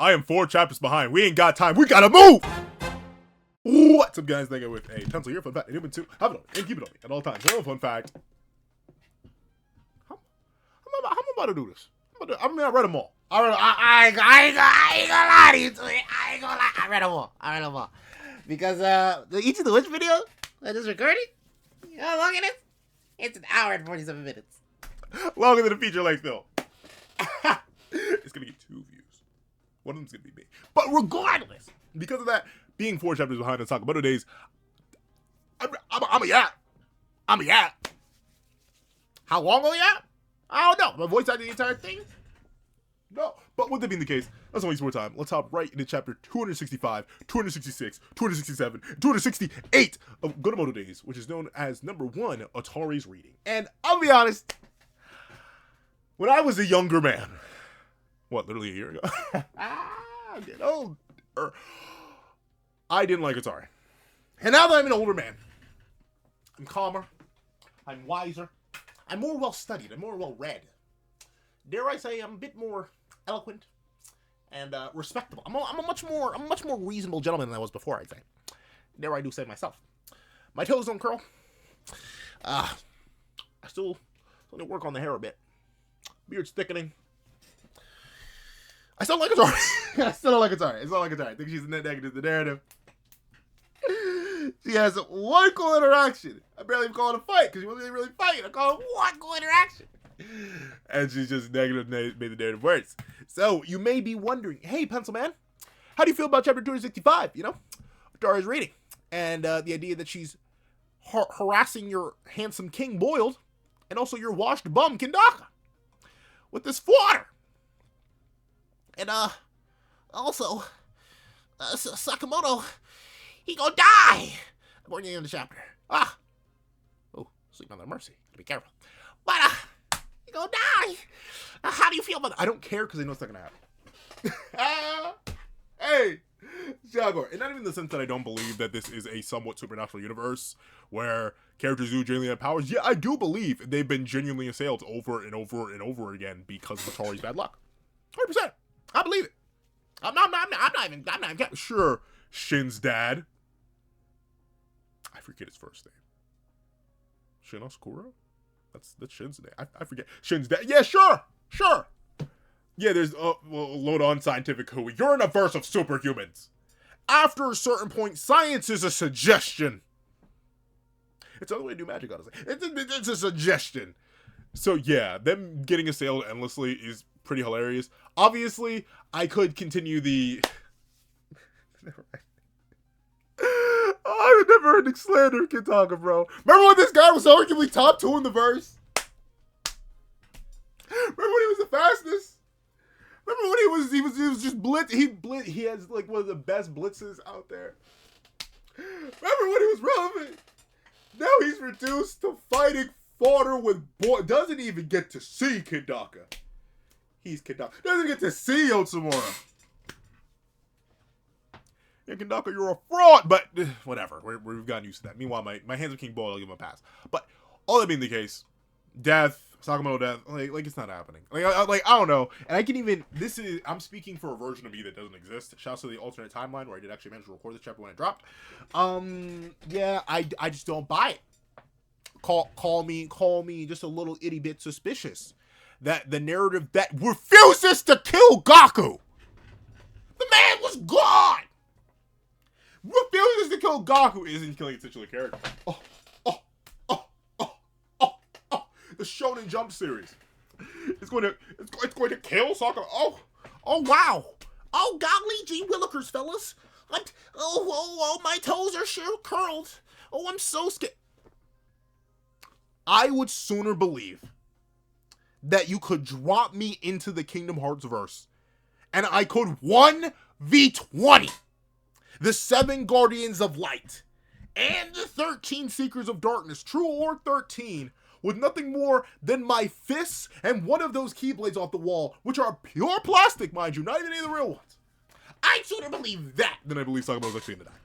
I am 4 chapters behind. We ain't got time. We gotta move! What's up, guys? Thank you with a pencil here. Fun fact. Human 2. Have it on me and keep it on me at all times. Another fun fact. How am I about to do this? I read them all. I ain't gonna lie to you. I ain't gonna lie. I read them all. Because each of the which video I just recorded, you know how long it is? It's an hour and 47 minutes. Longer than a feature-length film. It's gonna get 2 views. One of them's gonna be me. But regardless, because of that, being 4 chapters behind on Sakamoto days, I'm a yap. How long are you yap? I don't know. My voice acting the entire thing? No. But with that being the case, let's not waste more time. Let's hop right into chapter 265, 266, 267, 268 of Gakumoto Days, which is known as number 1, Atari's Reading. And I'll be honest, when I was a younger man, literally a year ago? I'm getting old. I didn't like Atari. And now that I'm an older man, I'm calmer, I'm wiser, I'm more well-studied, I'm more well-read. Dare I say I'm a bit more eloquent and respectable. I'm a much more reasonable gentleman than I was before, I'd say. Dare I do say myself. My toes don't curl. I still need to work on the hair a bit. Beard's thickening. I still like Atari. I still don't like Atari. I think she's negative the narrative. She has one cool interaction. I barely even call it a fight because she wasn't really fighting. I call it one cool interaction. And she's just negative made the narrative worse. So you may be wondering, hey, Pencil Man, how do you feel about chapter 265? You know, Atari's Reading. And the idea that she's harassing your handsome King Boiled and also your washed bum Kindaka with this fodder. And, also, Sakamoto, he gonna die! According to the end of the chapter. Oh, sleep on their mercy. Be careful. But, he gonna die! How do you feel about that? I don't care because I know it's not gonna happen. Hey! Jaguar. And not even in the sense that I don't believe that this is a somewhat supernatural universe where characters do genuinely have powers. Yeah, I do believe they've been genuinely assailed over and over and over again because of Atari's bad luck. 100%. I believe it. I'm not even sure. Shin's dad. I forget his first name. Shin Osakura? That's Shin's name. I forget. Shin's dad. Yeah, sure. Yeah, there's load on scientific hooey. You're in a verse of superhumans. After a certain point, science is a suggestion. It's the only way to do magic, honestly. It's a suggestion. So yeah, them getting assailed endlessly is pretty hilarious. Obviously, I could continue the... I've never heard slander Kitaka, bro. Remember when this guy was arguably top 2 in the verse? Remember when he was the fastest? Remember when he was just blitz? He has like one of the best blitzes out there. Remember when he was relevant? Now he's reduced to fighting fodder with doesn't even get to see Kindaka. He's Kindaka. Doesn't get to see Otsumura. Yeah, Kindaka, you're a fraud. But whatever. We've gotten used to that. Meanwhile, my hands are King Boy. I'll give him a pass. But all that being the case, death, Sakamoto death, like it's not happening. I don't know. And I can even, I'm speaking for a version of me that doesn't exist. Shouts to the alternate timeline where I did actually manage to record this chapter when it dropped. Yeah, I just don't buy it. Call me just a little itty bit suspicious that the narrative that refuses to kill Gaku. The man was gone. Refuses to kill Gaku isn't killing a titular character. The Shonen Jump series. It's going to kill Sakamoto. Oh wow. Oh golly gee willikers, fellas. My toes are sure curled. Oh, I'm so scared. I would sooner believe that you could drop me into the Kingdom Hearts verse and I could 1v20 the 7 Guardians of Light and the 13 Seekers of Darkness, true or 13, with nothing more than my fists and one of those keyblades off the wall, which are pure plastic, mind you, not even any of the real ones. I'd sooner believe that than I believe Sakamoto's actually gonna die.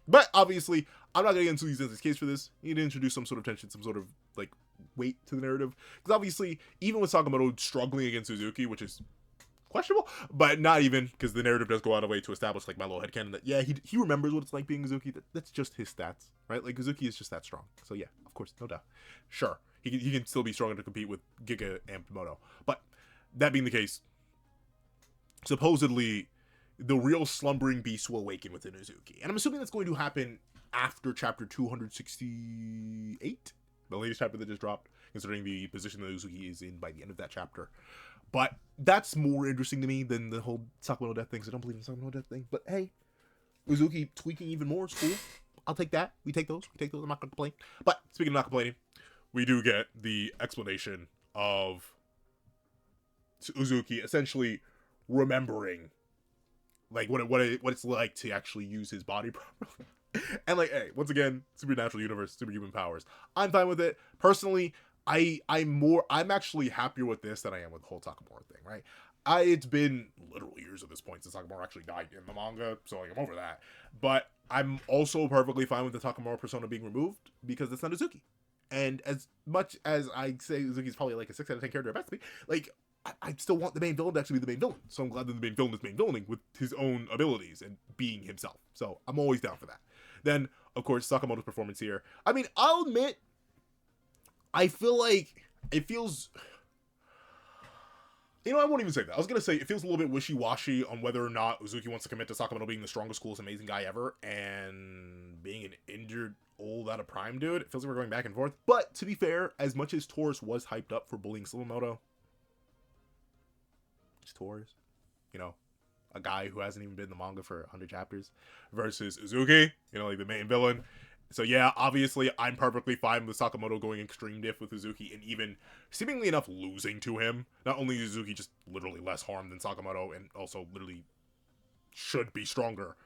But obviously, I'm not gonna get into Uzuki's case for this. You need to introduce some sort of tension, some sort of like weight to the narrative. Because obviously, even with Sakamoto struggling against Uzuki, which is questionable, but not even, because the narrative does go out of the way to establish, like, my little headcanon that, yeah, he remembers what it's like being Uzuki. That's just his stats, right? Like, Uzuki is just that strong. So, yeah, of course, no doubt. Sure, he can still be strong enough to compete with Giga Amped Moto. But, that being the case, supposedly, the real slumbering beast will awaken within Uzuki. And I'm assuming that's going to happen after chapter 268, the latest chapter that just dropped, considering the position that Uzuki is in by the end of that chapter. But that's more interesting to me than the whole Sakamoto death thing, so I don't believe in the Sakamoto death thing. But hey, Uzuki tweaking even more is cool. I'll take that. We take those. I'm not going to complain. But speaking of not complaining, we do get the explanation of Uzuki essentially remembering, like, what it's like to actually use his body properly. And, like, hey, once again, supernatural universe, superhuman powers. I'm fine with it. Personally, I'm actually happier with this than I am with the whole Sakamoto thing, right? It's been literal years at this point since Sakamoto actually died in the manga, so, like, I'm over that. But I'm also perfectly fine with the Sakamoto persona being removed, because it's not Uzuki. And as much as I say Uzuki's probably like a 6 out of 10 character at best to me, like, I still want the main villain to actually be the main villain. So I'm glad that the main villain is main villaining with his own abilities and being himself. So I'm always down for that. Then, of course, Sakamoto's performance here. I mean, I'll admit, I feel like it feels... You know, I won't even say that. I was going to say it feels a little bit wishy-washy on whether or not Uzuki wants to commit to Sakamoto being the strongest, coolest, amazing guy ever and being an injured, old, out of prime dude. It feels like we're going back and forth. But, to be fair, as much as Taurus was hyped up for bullying Sakamoto, Taurus, you know, a guy who hasn't even been in the manga for 100 chapters versus Uzuki, you know, like the main villain. So yeah, obviously I'm perfectly fine with Sakamoto going extreme diff with Uzuki and even seemingly enough losing to him. Not only is Uzuki just literally less harmed than Sakamoto and also literally should be stronger.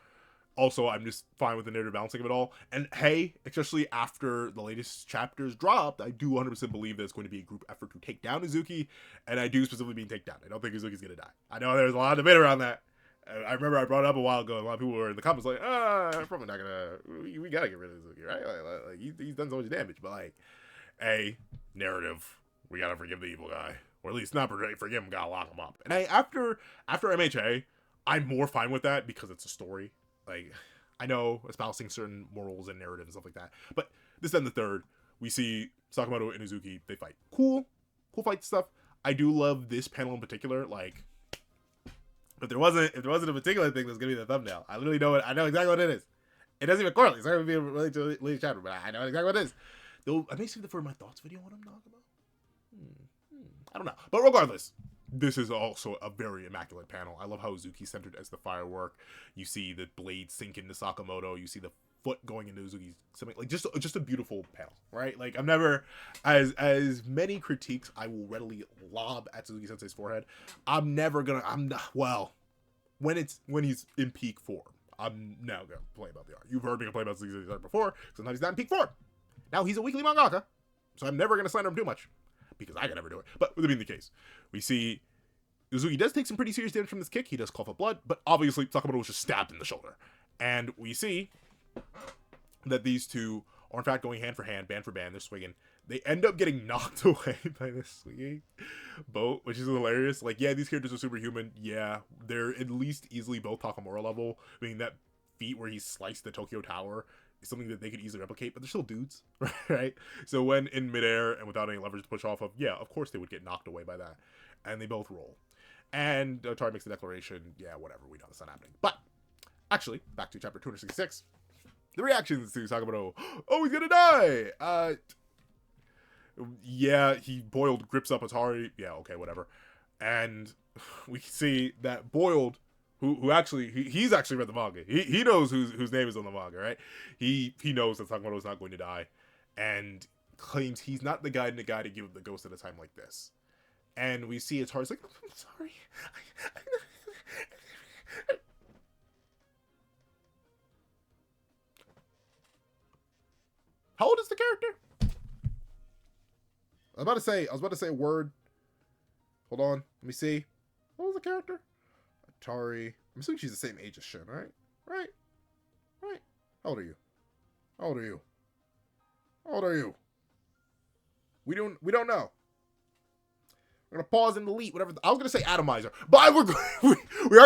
Also, I'm just fine with the narrative balancing of it all. And hey, especially after the latest chapters dropped, I do 100% believe that it's going to be a group effort to take down Uzuki, and I do specifically mean take down. I don't think Uzuki's going to die. I know there's a lot of debate around that. I remember I brought it up a while ago, and a lot of people were in the comments like, I'm probably not going to... We got to get rid of Uzuki, right? Like he's done so much damage, but like, narrative. We got to forgive the evil guy. Or at least not forgive him, gotta lock him up. And after MHA, I'm more fine with that because it's a story. Like, I know espousing certain morals and narrative and stuff like that. But this then the third, we see Sakamoto and Uzuki, they fight. Cool fight stuff. I do love this panel in particular. Like, if there wasn't a particular thing that's gonna be the thumbnail, I literally know it. I know exactly what it is. It doesn't even correlate. It's not gonna be related to the latest chapter, but I know exactly what it is. Though I may save it for my thoughts video what I'm talking about. I don't know. But regardless, this is also a very immaculate panel. I love how Uzuki's centered as the firework. You see the blade sink into Sakamoto. You see the foot going into Uzuki's stomach. Like, just a beautiful panel, right? Like, I'm never... As many critiques I will readily lob at Suzuki-sensei's forehead, I'm never gonna... Well, when he's in peak form, I'm now gonna play about the art. You've heard me complain about Suzuki-sensei's art before. Sometimes he's not in peak form. Now, he's a weekly mangaka, so I'm never gonna slander him too much, because I can never do it. But with it being the case, we see Uzuki does take some pretty serious damage from this kick. He does cough up blood, but obviously Sakamoto was just stabbed in the shoulder. And we see that these two are in fact going hand for hand, band for band. They're swinging. They end up getting knocked away by this swinging boat, which is hilarious. Like, yeah, these characters are superhuman. Yeah, they're at least easily both Takamura level. I mean, that feat where he sliced the Tokyo Tower is something that they could easily replicate, but they're still dudes, right? So when in midair and without any leverage to push off of, yeah, of course they would get knocked away by that. And they both roll. And Otari makes the declaration, yeah, whatever, we know that's not happening. But, actually, back to chapter 266. The reactions to Sakamoto. Oh, he's gonna die! Yeah, he boiled grips up Otari. Yeah, okay, whatever. And we see that Boiled, who actually, he's actually read the manga. He knows whose name is on the manga, right? He knows that Sakamoto is not going to die. And claims he's not the guy to give the ghost at a time like this. And we see Otari's like, I'm sorry. How old is the character? I was about to say a word. Hold on. Let me see. What was the character? Atari. I'm assuming she's the same age as Shin, right? Right. How old are you? How old are you? We don't know. We're gonna pause and delete whatever. I was gonna say atomizer, but we are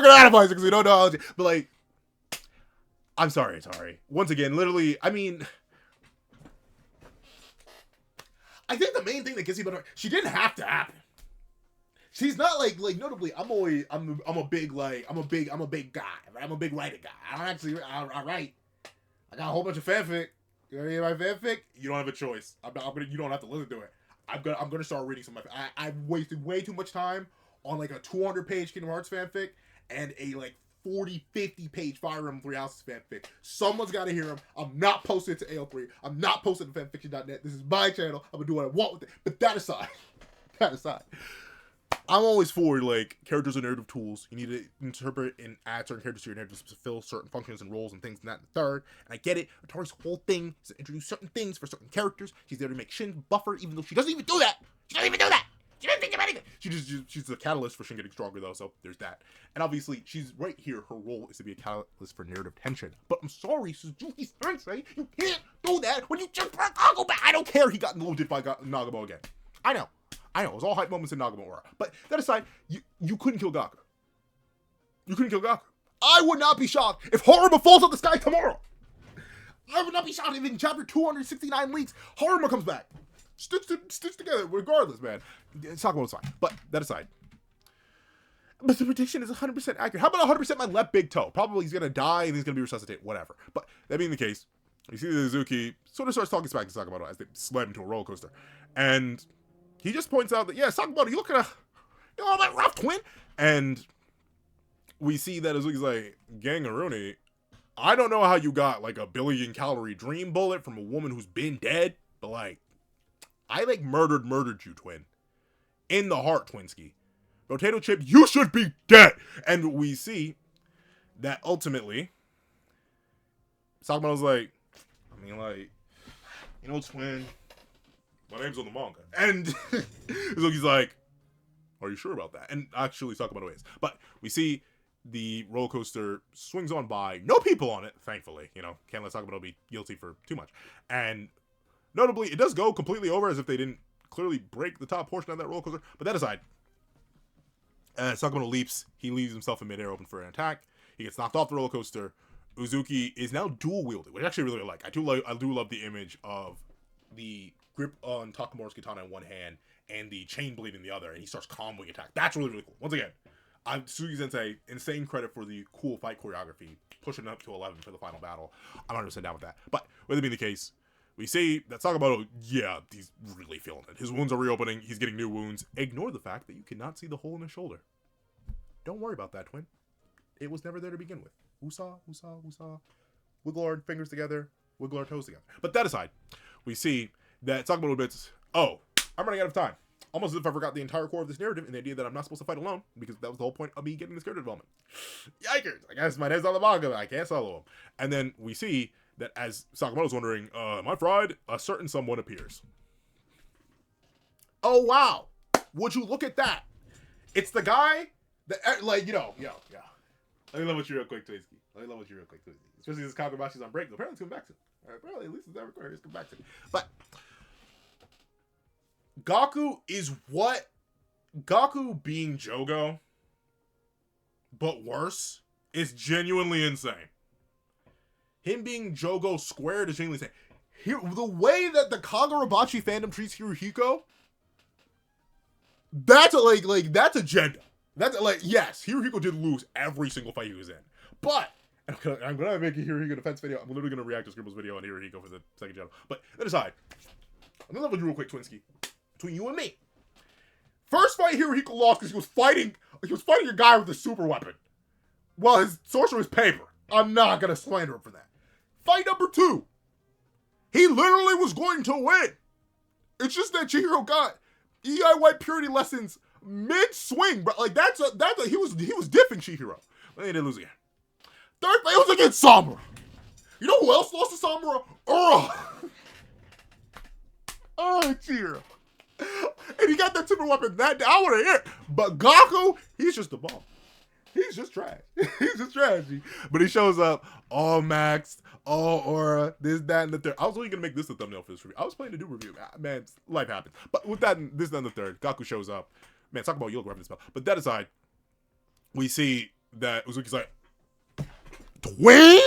gonna atomize it because we don't know how to. But like, I'm sorry. Once again, literally, I mean, I think the main thing that gets me better, she didn't have to happen. She's not like notably. I'm a big guy. Right? I'm a big writer guy. I don't actually. I write. I got a whole bunch of fanfic. You want to hear my fanfic? You don't have a choice. You don't have to listen to it. I'm gonna start reading some of my. I've wasted way too much time on like a 200-page Kingdom Hearts fanfic and a like 50-page Fire Emblem 3 Houses fanfic. Someone's got to hear them. I'm not posting it to AO3. I'm not posting it to fanfiction.net. This is my channel. I'm gonna do what I want with it. But that aside, I'm always for like characters are narrative tools. You need to interpret and add certain characters to your narrative to fulfill certain functions and roles and things and that and the third. And I get it. Atari's whole thing is to introduce certain things for certain characters. She's there to make Shin buffer, even though she doesn't even do that. She doesn't think about anything. She's the catalyst for Shin getting stronger though, so there's that. And obviously she's right here. Her role is to be a catalyst for narrative tension. But I'm sorry, Suzuki's Sensei, you can't do that when you just brought Gaku back. I don't care. He got loaded by Nagumo again. I know. It was all hype moments in Nagumo Aura. But that aside, you couldn't kill Gaku. I would not be shocked if Haruma falls out the sky tomorrow. I would not be shocked if in chapter 269 leaks, Haruma comes back. Stitched together, regardless, man. Sakamoto's fine. But that aside. But the prediction is 100% accurate. How about 100% my left big toe? Probably he's going to die and he's going to be resuscitated. Whatever. But that being the case, you see the Uzuki sort of starts talking smack to Sakamoto as they slam into a roller coaster. And he just points out that, yeah, Sakamoto, you look kind of, a little bit rough, twin. And we see that Uzuki's like, Gangaruni, I don't know how you got like a 1 billion calorie dream bullet from a woman who's been dead, but like, I like murdered you, twin. In the heart, Twinski. Potato Chip, you should be dead. And we see that ultimately, Sakamoto's like, twin, my name's on the manga. And Uzuki's like, are you sure about that? And actually, Sakamoto is. But we see the roller coaster swings on by. No people on it, thankfully. Can't let Sakamoto be guilty for too much. And notably, it does go completely over as if they didn't clearly break the top portion of that roller coaster. But that aside, Sakamoto leaps. He leaves himself in midair open for an attack. He gets knocked off the roller coaster. Uzuki is now dual wielding, which I actually really like. I do love the image of the grip on Takamura's katana in one hand and the chain blade in the other, and he starts comboing attack. That's really, really cool. Once again, Suzuki Sensei, insane credit for the cool fight choreography, pushing up to 11 for the final battle. I'm 100% down with that. But with it being the case, we see that Sakamoto, yeah, he's really feeling it. His wounds are reopening. He's getting new wounds. Ignore the fact that you cannot see the hole in his shoulder. Don't worry about that, twin. It was never there to begin with. Woosah. Wiggle our fingers together. Wiggle our toes together. But that aside, we see that Sakamoto admits, I'm running out of time. Almost as if I forgot the entire core of this narrative and the idea that I'm not supposed to fight alone, because that was the whole point of me getting this character development. Yikers! I guess my head's on the manga, but I can't solo him. And then we see that as Sakamoto's wondering, am I fried? A certain someone appears. Oh, wow. Would you look at that? It's the guy that, Let me level with you real quick, Twisky. Especially this Kagabashi's on break. Apparently it's coming back to him. Apparently, at least it's not recorded. It's coming back to him. But Gaku is what? Gaku being Jogo, but worse, is genuinely insane. Him being Jogo squared is genuinely insane. The way that the Kagurabachi fandom treats Hirohiko, that's that's agenda. That's yes, Hirohiko did lose every single fight he was in. But I'm gonna make a Hirohiko defense video. I'm literally gonna react to Scribble's video on Hirohiko for the second channel. But that aside, I'm gonna level you real quick, Twinsky. Between you and me. First fight Hirohiko lost because he was fighting a guy with a super weapon. Well, his sorcerer was paper. I'm not gonna slander him for that. Fight number 2. He literally was going to win. It's just that Chihiro got EI White Purity lessons mid-swing, bro. He was diffing Chihiro. But he didn't lose again. Third fight was against Samura. You know who else lost to Samura? Chihiro. And he got that super weapon that I want to hear. But Gaku, he's just a bomb. He's just trash. But he shows up all maxed, all aura, this, that, and the third. I was only going to make this the thumbnail for this review. I was planning to do a review. Man, life happens. But with that, this, and the third, Gaku shows up. Man, talk about you'll grab this spell. But that aside, we see that Uzuki's like, Twin?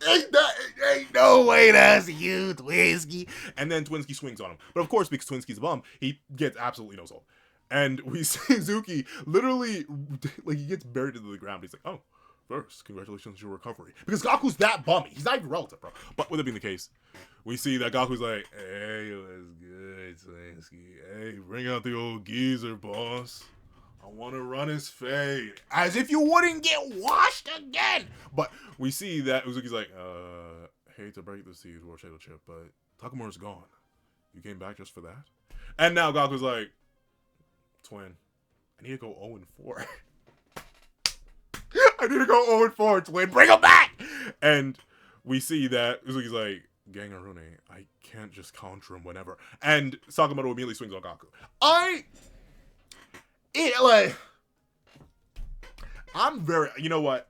Ain't no way that's you, Twinsky. And then Twinsky swings on him. But of course, because Twinsky's a bum, he gets absolutely no soul. And we see Uzuki literally, like, he gets buried into the ground. He's like, oh, first, congratulations on your recovery. Because Gaku's that bummy. He's not even relative, bro. But with it being the case, we see that Gaku's like, hey, what's good, Twinsky? Hey, bring out the old geezer, boss. I want to run his fade. As if you wouldn't get washed again. But we see that Uzuki's like, hate to break this to you, Dwarf Shadow Chip, but Takamura's gone. You came back just for that? And now Gaku's like, Twin, I need to go 0-4. I need to go 0-4, Twin. Bring him back! And we see that Uzuki's like, Gangarune, I can't just counter him whenever. And Sakamoto immediately swings on Gaku. I'm very, you know what?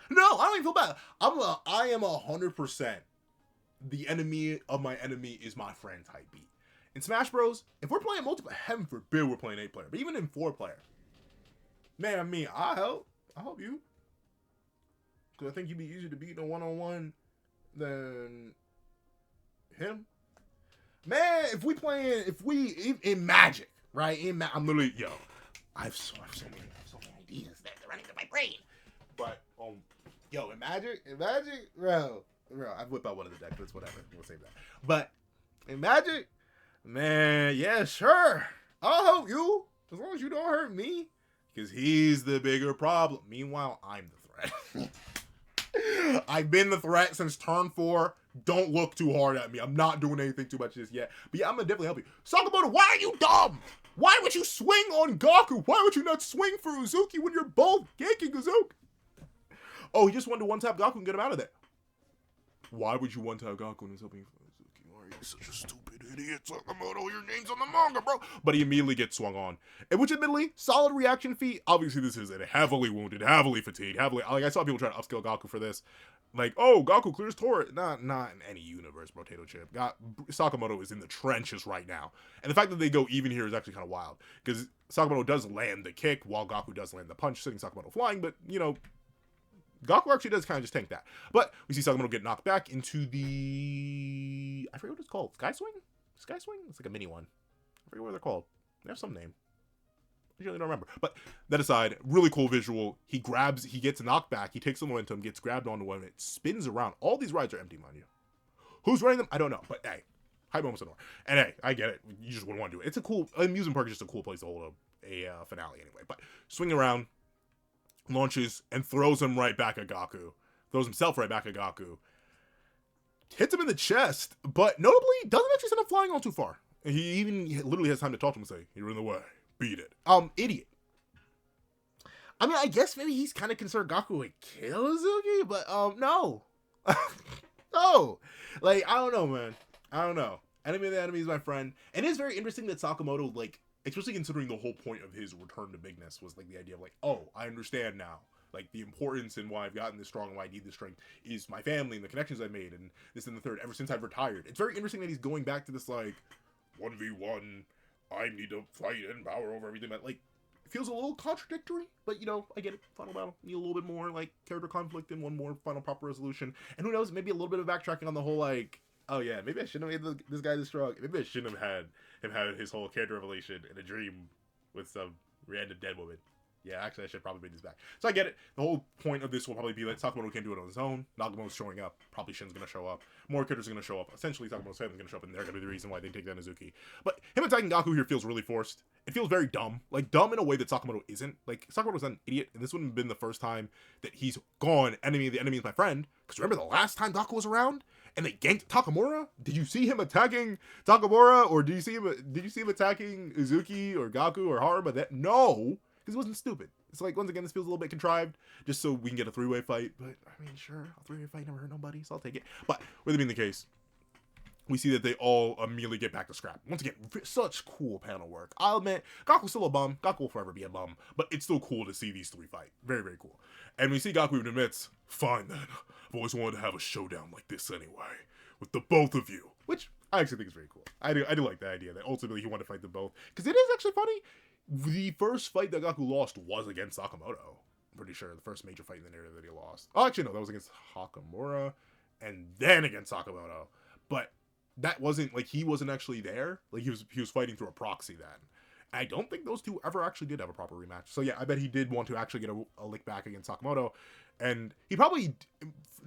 No, I don't even feel bad. I am 100% the enemy of my enemy is my friend type beat. In Smash Bros, if we're playing multiple, heaven forbid we're playing 8-player, but even in 4-player, man, I mean, I'll help you. Because I think you'd be easier to beat in a 1-on-1 than him. Man, if we in Magic, right? I'm literally, I have so many ideas that are running through my brain. But in Magic, bro, I whip out one of the decks, but it's whatever. We'll save that. But in Magic, man, yeah, sure, I'll help you as long as you don't hurt me, because he's the bigger problem. Meanwhile, I'm the threat. I've been the threat since turn 4. Don't look too hard at me. I'm not doing anything too much just yet. But yeah, I'm gonna definitely help you. Sakamoto, why are you dumb? Why would you swing on Gaku? Why would you not swing for Uzuki when you're both ganking Uzuki? Oh, he just wanted to one-tap Gaku and get him out of there. Why would you one-tap Gaku and he's helping for Uzuki? Why are you such a stupid idiot, Sakamoto? Your name's on the manga, bro. But he immediately gets swung on. And which, admittedly, solid reaction feat. Obviously, this is a heavily wounded, heavily fatigued, I saw people try to upscale Gaku for this. Like, oh, Gaku clears turret. Not in any universe, Potato Chip. Sakamoto is in the trenches right now. And the fact that they go even here is actually kind of wild. Because Sakamoto does land the kick, while Gaku does land the punch, sending Sakamoto flying. But, Gaku actually does kind of just tank that. But we see Sakamoto get knocked back into the... I forget what it's called. Sky Swing? Sky Swing? It's like a mini one. I forget what they're called. They have some name. I really don't remember. But that aside, really cool visual. He gets knocked back, he takes the momentum, gets grabbed onto one, and it spins around. All these rides are empty, mind you. Who's running them? I don't know. But hey, hype moments anymore. And hey, I get it. You just wouldn't want to do it. It's a cool amusement park is just a cool place to hold a finale anyway. But swing around, launches, and throws him right back at Gaku. Throws himself right back at Gaku. Hits him in the chest, but notably doesn't actually send him flying all too far. He literally has time to talk to him and say, "You're in the way. Beat it." Idiot. I mean, I guess maybe he's kind of concerned Gaku would kill Uzuki, but no. No. Like, I don't know, man. I don't know. Enemy of the enemy is my friend. And it is very interesting that Sakamoto, like, especially considering the whole point of his return to bigness was, like, the idea of, like, oh, I understand now. Like, the importance and why I've gotten this strong and why I need this strength is my family and the connections I've made and this and the third ever since I've retired. It's very interesting that he's going back to this, like, 1v1, I need to fight and power over everything. But, like, it feels a little contradictory, but, I get it. Final battle. Need a little bit more, like, character conflict and one more final proper resolution. And who knows, maybe a little bit of backtracking on the whole, like, oh yeah, maybe I shouldn't have made this guy this strong. Maybe I shouldn't have had him have his whole character revelation in a dream with some random dead woman. Yeah, actually, I should probably bring this back. So I get it. The whole point of this will probably be like Sakamoto can't do it on his own. Nagumo's showing up. Probably Shin's going to show up. More characters are going to show up. Essentially, Sakamoto's family's going to show up, and they're going to be the reason why they take down Uzuki. But him attacking Gaku here feels really forced. It feels very dumb. Like, dumb in a way that Sakamoto isn't. Like, Sakamoto's not an idiot, and this wouldn't have been the first time that he's gone, enemy of the enemy is my friend. Because remember the last time Gaku was around? And they ganked Takamura? Did you see him attacking Takamura? Or did you see him attacking Uzuki or Gaku or Haruma? No! Because he wasn't stupid. It's like, once again, this feels a little bit contrived, just so we can get a 3-way fight. But, I mean, sure, a 3-way fight never hurt nobody, so I'll take it. But, with it being the case, we see that they all immediately get back to scrap. Once again, such cool panel work. I'll admit, Gaku's still a bum. Gaku will forever be a bum. But it's still cool to see these three fight. Very, very cool. And we see Gaku even admits, fine then, I've always wanted to have a showdown like this anyway. With the both of you. Which, I actually think it's very cool. I do like the idea that ultimately he wanted to fight them both. Because it is actually funny. The first fight that Gaku lost was against Sakamoto. I'm pretty sure the first major fight in the narrative that he lost. Oh, actually, no, that was against Hakamura and then against Sakamoto. But that wasn't, like, he wasn't actually there. Like, he was fighting through a proxy then. I don't think those two ever actually did have a proper rematch. So, yeah, I bet he did want to actually get a lick back against Sakamoto. And he probably,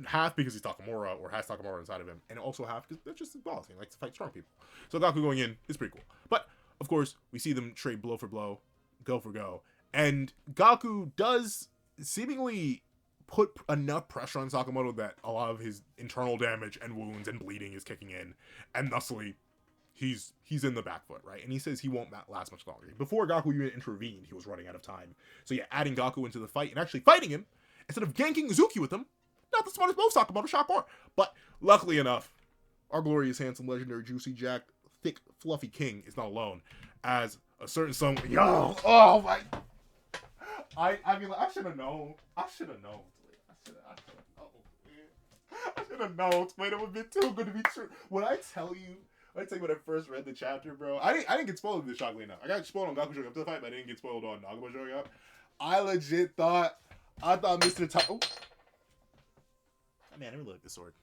half because he's Takamura, or has Takamura inside of him, and also half because that's just his boss. He likes to fight strong people. So Gaku going in is pretty cool. But, of course, we see them trade blow for blow, go for go. And Gaku does seemingly put enough pressure on Sakamoto that a lot of his internal damage and wounds and bleeding is kicking in. And thusly, he's in the back foot, right? And he says he won't last much longer. Before Gaku even intervened, he was running out of time. So yeah, adding Gaku into the fight and actually fighting him, instead of ganking Uzuki with him, not the smartest move, Sakamoto, shock more. But luckily enough, our glorious, handsome, legendary, juicy, jacked, thick, fluffy king is not alone. As a certain someone, yo, oh my, I mean, I should have known. I should have known. I should have known. Wait, it would be too good to be true. When I tell you when I first read the chapter, bro, I didn't get spoiled with this, shockingly enough. I got spoiled on Gaku showing up to the fight, but I didn't get spoiled on Nagumo showing up. I legit thought Mr. Oh. Man, I really like this sword.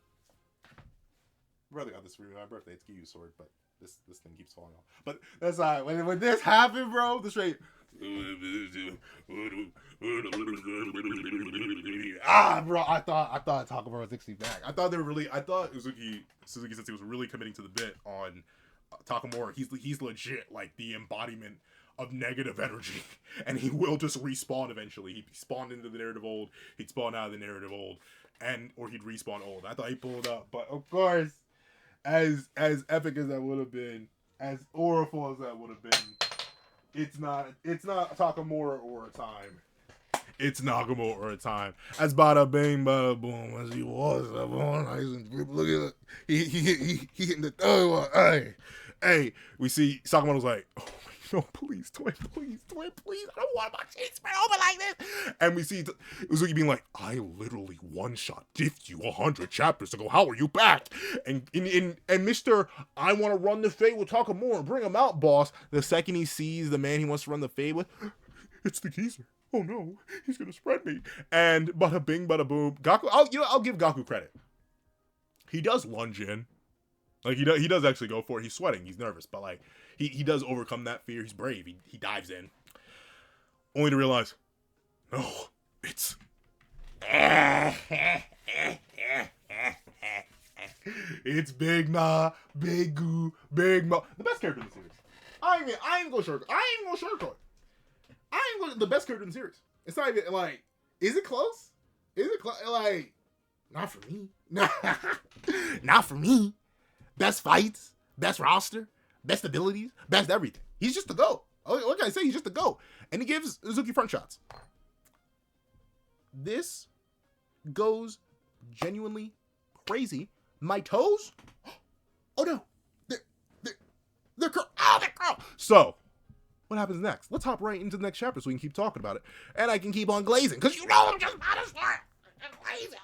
My brother got this for my birthday. It's Giyu's sword, but this thing keeps falling off. But that's all right. When this happened, bro, the straight. Bro, I thought Takamura was 60 back. I thought Suzuki Sensei was really committing to the bit on Takamura. He's legit like the embodiment of negative energy, and he will just respawn eventually. He spawned into the narrative old, he'd spawn out of the narrative old, or he'd respawn old. I thought he pulled up, but of course, as epic as that would have been, as oriful as that would have been, it's not Takamura or a time. It's Nagumo or a time. As bada bing, bada boom, as he was up on ice and grip. Look at it. He hitting the third one. Hey, we see Sakamoto's like, oh no, please, twin, please. I don't want my cheeks spread open like this. And we see Uzuki being like, I literally one-shot diffed you 100 chapters ago. How are you back? And Mr. I want to run the fade with Takamura. Bring him out, boss. The second he sees the man he wants to run the fade with, it's the geezer. Oh no, he's gonna spread me. And bada bing, bada boom. Gaku, I'll give Gaku credit. He does lunge in. Like, he does actually go for it. He's sweating. He's nervous. But, like, he does overcome that fear. He's brave. He dives in. Only to realize, no, it's... It's Big Na, Big Goo, Big Mo. The best character in the series. I ain't gonna sugarcoat. The best character in the series. It's not even, like... Is it close? Like... Not for me. Not for me. Best fights, best roster, best abilities, best everything. He's just the GOAT. What can I say? He's just the GOAT. And he gives Uzuki front shots. This goes genuinely crazy. My toes? Oh no. They're curled. Oh, they're curled. So, what happens next? Let's hop right into the next chapter so we can keep talking about it. And I can keep on glazing. Because you know I'm just about to start.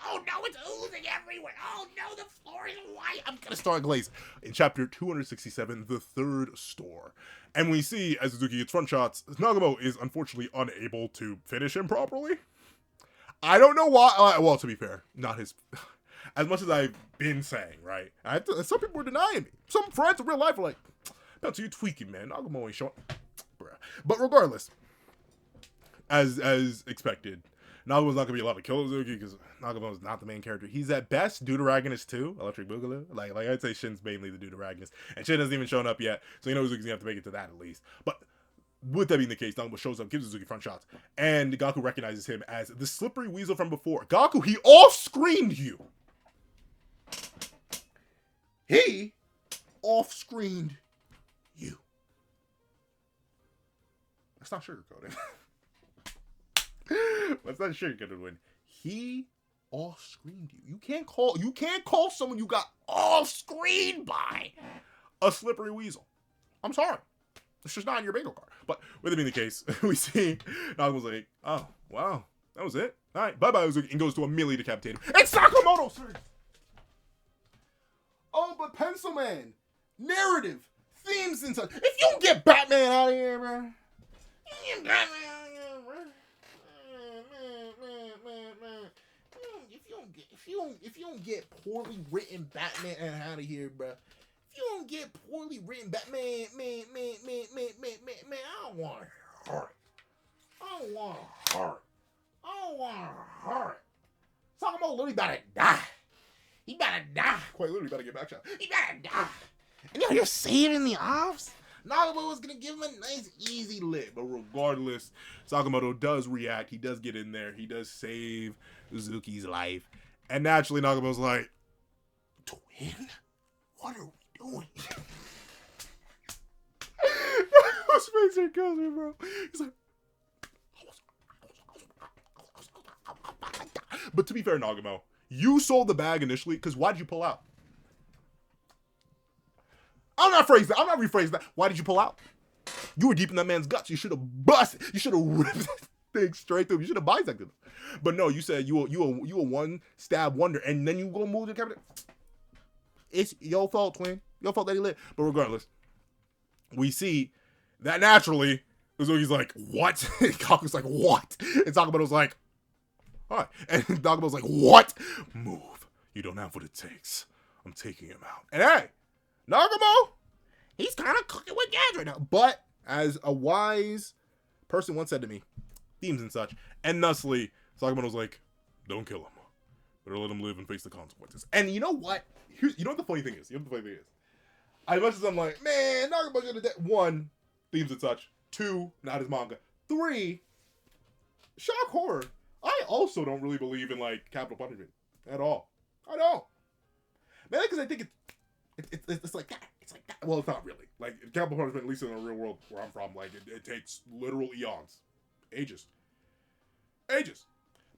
Oh no, it's oozing everywhere. Oh no, the floor is white. I'm gonna start glazing. In chapter 267, the third store. And we see, as Uzuki gets front shots, Nagumo is unfortunately unable to finish him properly. I don't know why. Well, to be fair, not his... As much as I've been saying, right? Some people were denying me. Some friends in real life were like, that's you tweaking, man. Nagumo ain't showing... Bruh. But regardless, as expected, Nagumo's not going to be allowed to kill Uzuki because Nagumo's not the main character. He's at best Deuteragonist 2, Electric Boogaloo. Like I'd say Shin's mainly the Deuteragonist. And Shin hasn't even shown up yet, so you know Uzuki's going to have to make it to that at least. But with that being the case, Nagumo shows up, gives Uzuki front shots, and Gaku recognizes him as the slippery weasel from before. Gaku, he off-screened you! He off-screened you. That's not sugarcoating. That's not sugarcoated when he off-screened you. You can't call someone you got off-screened by a slippery weasel. I'm sorry. It's just not in your bingo card. But with it being the case, we see Nagumo's like, oh, wow, that was it. All right, bye-bye, Uzuki, and goes to immediately decapitate him. It's Sakamoto, sir! Oh, but Pencil Man, narrative, themes, and such. If you don't get Batman out of here, bro. Get Batman out of here, bro. Man. If you don't get poorly written Batman out of here, bro. If you don't get poorly written Batman, man, I don't want to hurt. I don't want to hurt. Sakamoto literally about to die. He about to die. Quite literally about to get back shot. He about to die. And you're saving the offs? Nagumo was going to give him a nice, easy lick. But regardless, Sakamoto does react. He does get in there. He does save Uzuki's life. And naturally, Nagumo's like, twin? What are we doing? Spencer kills me, bro. He's like, but to be fair, Nagumo, you sold the bag initially, because why did you pull out? I'm not rephrasing that. Why did you pull out? You were deep in that man's guts. You should have busted. You should have ripped that thing straight through. You should have bisected him. But no, you said you a one stab wonder, and then you go move the cabinet. It's your fault, twin. Your fault that he lived. But regardless, we see that naturally, Uzuki's like, what? Gaku's like, what? And Sakamoto's like, hi. And Nagumo's like, what? Move. You don't have what it takes. I'm taking him out. And hey, Nagumo, he's kind of cooking with gas right now. But as a wise person once said to me, themes and such, and thusly, Sakamoto's like, don't kill him. Better let him live and face the consequences. And you know what? You know what the funny thing is? As much as I'm like, man, Nagumo should have dead. 1, themes and such. 2, not his manga. 3, shock horror. I also don't really believe in, like, capital punishment at all. I don't. Man, because I think it's like that. It's like that. Well, it's not really. Like, capital punishment, at least in the real world where I'm from, like, it takes literal eons. Ages.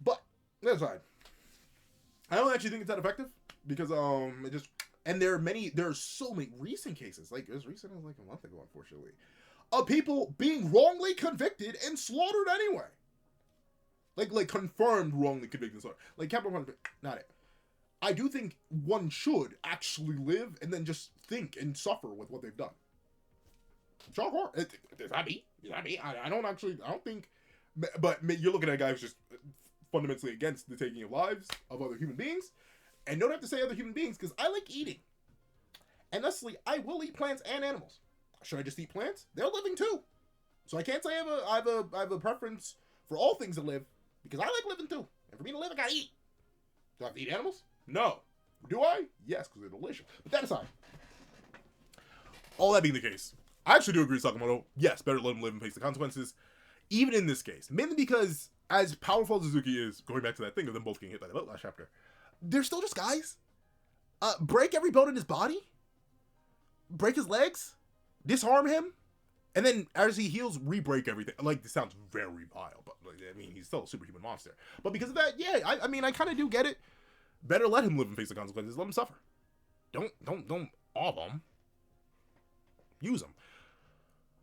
But, that's fine. I don't actually think it's that effective. Because, it just... And there are so many recent cases, like, as recent as, like, a month ago, unfortunately, of people being wrongly convicted and slaughtered anyway. Like confirmed wrongly convicted and slaughtered. Like, capital punishment, not it. I do think one should actually live and then just think and suffer with what they've done. Shock horror. Is that me? I don't think... But you're looking at a guy who's just fundamentally against the taking of lives of other human beings. And don't have to say other human beings, because I like eating. And thusly, I will eat plants and animals. Should I just eat plants? They're living too. So I can't say I have a preference for all things that live, because I like living too. And for me to live, I gotta eat. Do I have to eat animals? No. Do I? Yes, because they're delicious. But that aside, all that being the case, I actually do agree with Sakamoto. Yes, better let him live and face the consequences. Even in this case. Mainly because, as powerful as Uzuki is, going back to that thing of them both getting hit by the boat last chapter, they're still just guys. Break every bone in his body. Break his legs. Disarm him. And then, as he heals, re-break everything. Like, this sounds very vile, but, like, I mean, he's still a superhuman monster. But because of that, yeah, I mean, I kind of do get it. Better let him live and face the consequences. Let him suffer. Don't awe them. Use them.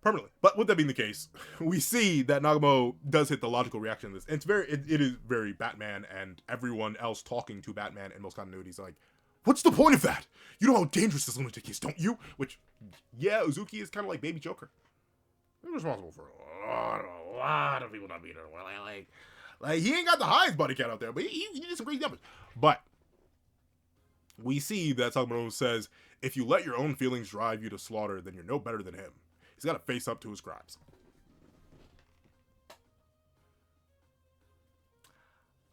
Permanently. But with that being the case, we see that Nagumo does hit the logical reaction to this. And it is very Batman, and everyone else talking to Batman in most continuities like, what's the point of that? You know how dangerous this lunatic is, don't you? Which, yeah, Uzuki is kind of like Baby Joker. He's responsible for a lot of people not being in the world. Like, he ain't got the highest body count out there, but he did some crazy numbers. But we see that Sakamoto says, if you let your own feelings drive you to slaughter, then you're no better than him. He's got to face up to his crimes.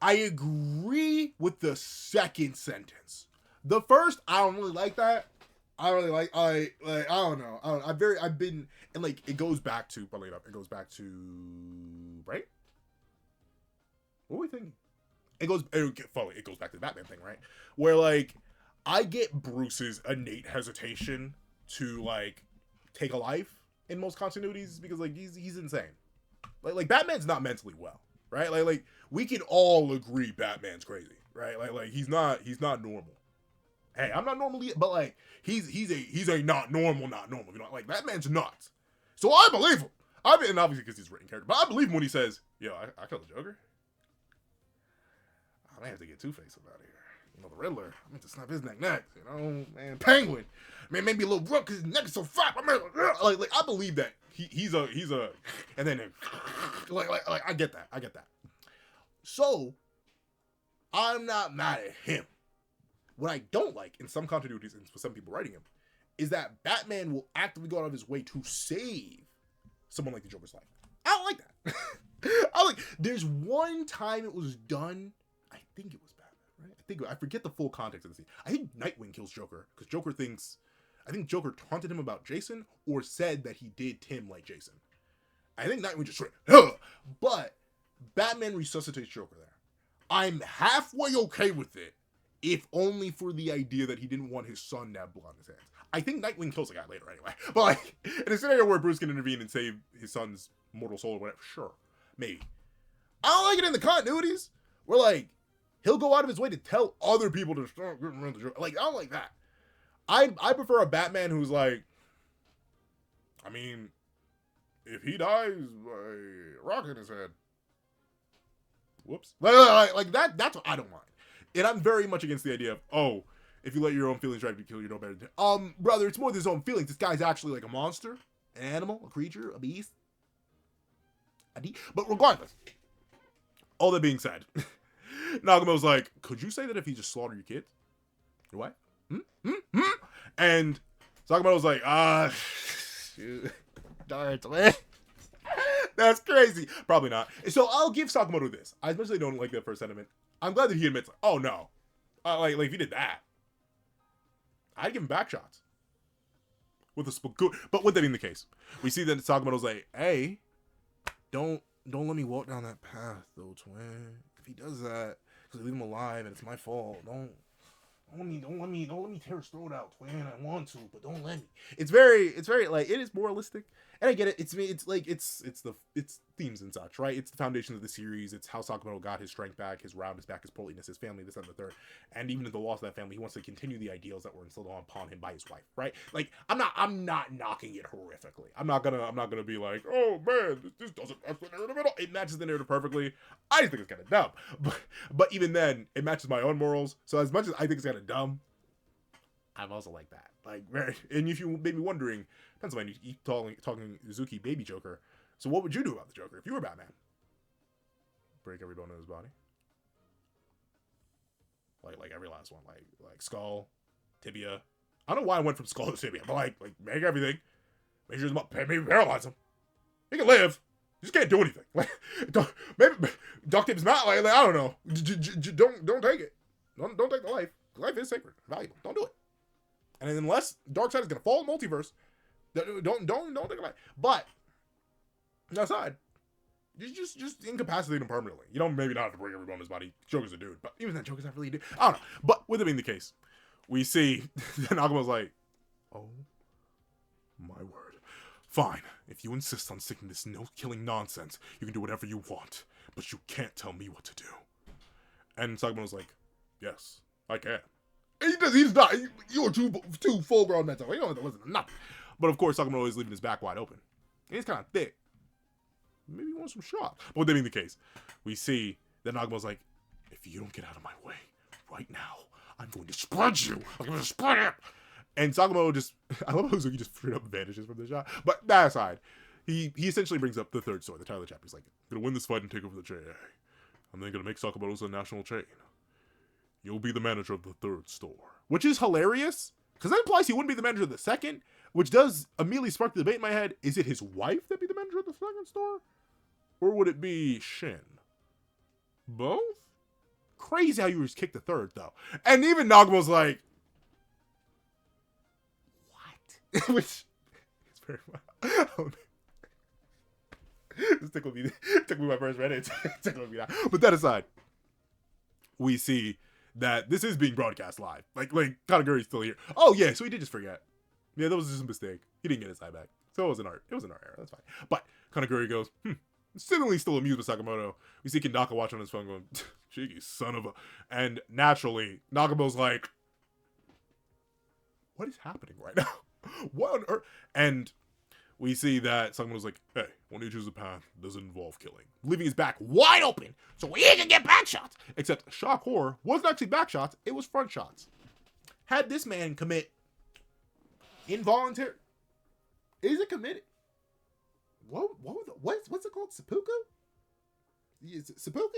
I agree with the second sentence. The first, I don't really like that. I don't know. I've been, and like, it goes back to, funnily enough, right? What are we thinking? It goes back to the Batman thing, right? Where, like, I get Bruce's innate hesitation to, like, take a life in most continuities, because, like, he's insane. Like Batman's not mentally well, right? Like we can all agree Batman's crazy, right? Like he's not normal. Hey, I'm not normal yet, but like he's a not normal, you know, like Batman's nuts. So I believe him. And obviously because he's a written character, but I believe him when he says, yo, I killed the Joker. I may have to get Two-Face about here. the Riddler. I meant to snap his neck next. You know, man, Penguin. Man, maybe a little rough because his neck is so fat. Like I believe that he's a, and then like I get that. So I'm not mad at him. What I don't like in some continuities and for some people writing him is that Batman will actively go out of his way to save someone like the Joker's life. I don't like that. There's one time it was done. I think it was Batman, right? I forget the full context of the scene. I think Nightwing kills Joker because I think Joker taunted him about Jason or said that he did Tim like Jason. I think Nightwing just went, ugh! But Batman resuscitates Joker there. I'm halfway okay with it, if only for the idea that he didn't want his son to have blood on his hands. I think Nightwing kills the guy later anyway. But like, in a scenario where Bruce can intervene and save his son's mortal soul or whatever, sure, maybe. I don't like it in the continuities where like, he'll go out of his way to tell other people to start getting rid of the Joker. Like, I don't like that. I prefer a Batman who's like, I mean, if he dies by a rock in his head, whoops. Like that's what I don't mind. And I'm very much against the idea of, oh, if you let your own feelings drive you to kill, you know better than brother, it's more than his own feelings. This guy's actually like a monster, an animal, a creature, a beast. But regardless, all that being said, Nagumo's like, could you say that if he just slaughtered your kids? Your wife? And Sakamoto's like, shoot. Darn, man. That's crazy. Probably not. So I'll give Sakamoto this. I especially don't like that first sentiment. I'm glad that he admits, like, oh no. Like if he did that, I'd give him back shots. With a spoon. But with that being the case, we see that Sakamoto's like, hey, don't let me walk down that path though, twin. If he does that, because I leave him alive and it's my fault, don't let me tear his throat out, twin. I want to, but don't let me. It's very like, it is moralistic, and I get it. It's themes and such, right? It's the foundation of the series. It's how Sakamoto got his strength back, his roundness back, his portliness, his family, this and the third. And even in the loss of that family, he wants to continue the ideals that were instilled upon him by his wife, right? Like, I'm not knocking it horrifically. I'm not gonna be like, oh man, this doesn't match the narrative at all. It matches the narrative perfectly. I just think it's kind of dumb, but even then, it matches my own morals. So as much as I think it's kind of dumb, I'm also like that. Like, and if you may be wondering, Pennsylvania, you keep talking Uzuki baby Joker. So what would you do about the Joker if you were Batman? Break every bone in his body. Like every last one. Like skull, tibia. I don't know why I went from skull to tibia, but like make everything. Make sure maybe paralyze him. He can live. You just can't do anything. Like, maybe duct tape his mouth. Like I don't know. Don't take it. Don't take the life. Life is sacred, valuable. Don't do it. And unless Darkseid is gonna fall in multiverse, don't take a life. But outside, you just incapacitate him permanently. You don't maybe not have to break every bone in his body. Joker's a dude, but even then, Joker's not really a dude. I don't know. But with it being the case, we see Nagumo's like, oh my word. Fine. If you insist on sticking this no-killing nonsense, you can do whatever you want, but you can't tell me what to do. And Sakamoto's like, yes, I can. And he's not. You're too full-grown mental. You don't have to listen to nothing. But of course, Sakamoto is leaving his back wide open. And he's kind of thick. Maybe he wants some shots. But with that being the case, we see that Nagumo's like, if you don't get out of my way right now, I'm going to spread you. I'm going to spread it. And Sakamoto just, I love how Uzuki just straight up vanishes from the shot. But that aside, he essentially brings up the third story, the title of the chapter. He's like, I'm going to win this fight and take over the chain. I'm then going to make Sakamoto's a national chain. You'll be the manager of the third store. Which is hilarious, because that implies he wouldn't be the manager of the second, which does immediately spark the debate in my head. Is it his wife that be the manager of the second store? Or would it be Shin? Both? Crazy how you just kicked the third, though. And even Nagumo's like, what? Which is very well. This tickled me my first Reddit. Tickled me that. But that aside, we see that this is being broadcast live. Like Kanaguri's still here. Oh yeah, so he did just forget. Yeah, that was just a mistake. He didn't get his eye back. So it was an art error. That's fine. But Kanaguri goes, seemingly still amused with Sakamoto. We see Kindaka watch on his phone going, cheeky son of a... And naturally, Nagumo's like, what is happening right now? What on earth? And we see that Sakamoto's like, hey, when you choose a path, it doesn't involve killing. Leaving his back wide open so he can get back shots. Except shock horror wasn't actually back shots, it was front shots. Had this man commit involuntary, is it committed? What's it called? Seppuku? Is it seppuku?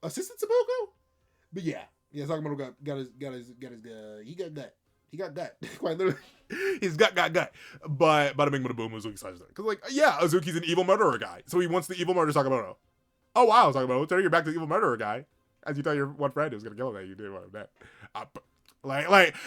Assisted seppuku? But yeah, Sakamoto got his he got gut. He got gut. Quite literally. He's gut. But bada bing bada boom, Uzuki slides there. Because, like, yeah, Uzuki's an evil murderer guy. So he wants the evil murder Sakamoto. Oh, wow, Sakamoto, turn your back to the evil murderer guy. As you tell your one friend who's going to kill him that you did want that.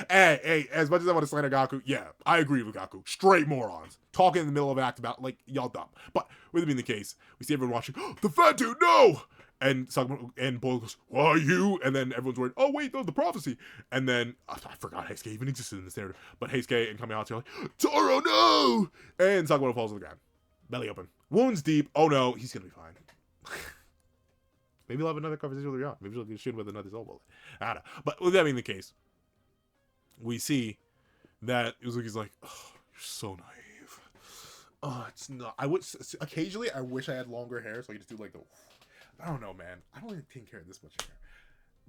Hey, as much as I want to slander Gaku, yeah, I agree with Gaku. Straight morons. Talking in the middle of an act about, like, y'all dumb. But with it being the case, we see everyone watching, oh, the fat dude, no! And Sakamoto and Boyle goes, why you? And then everyone's worried, oh wait, no, the prophecy. And then, I forgot Heisuke even existed in this narrative. But Heisuke and Kamihatsu are like, Toro, no! And Sakamoto falls to the ground. Belly open. Wounds deep. Oh no, he's gonna be fine. Maybe he'll have another conversation with Rion. Maybe she'll get shit with another soul bullet. I don't know. But with that being the case, we see that Uzuki's like, oh, you're so naive. Oh, it's not. Occasionally, I wish I had longer hair so I could just do like the... I don't know, man. I don't even take care of this much hair.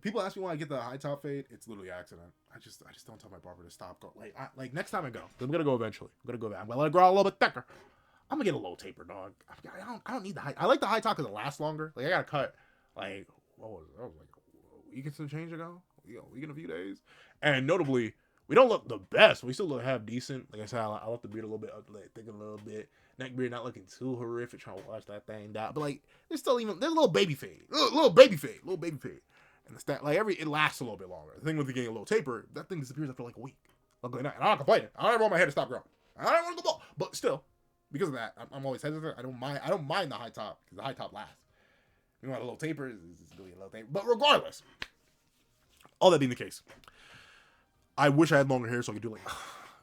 People ask me why I get the high top fade. It's literally accident. I just don't tell my barber to stop. Go like next time I go. I'm gonna go eventually. I'm gonna go back. I'm gonna let it grow a little bit thicker. I'm gonna get a low taper, dog. I don't need the high. I like the high top because it lasts longer. Like I gotta cut. Like what was it? That was like a week and some change ago. A week and a few days. And notably, we don't look the best. We still look half decent. Like I said, I left the beard a little bit, thick a little bit. Neck beard not looking too horrific. Trying to wash that thing down, but like there's still there's a little baby fade, little baby fade, and the stat it lasts a little bit longer. The thing with the getting a little taper, that thing disappears after like a week. Luckily not, and I'm not complaining. I don't ever want my hair to stop growing. I don't want to go bald, but still, because of that, I'm always hesitant. I don't mind the high top because the high top lasts. You want a little taper, it's really a little taper. But regardless, all that being the case, I wish I had longer hair so I could do like,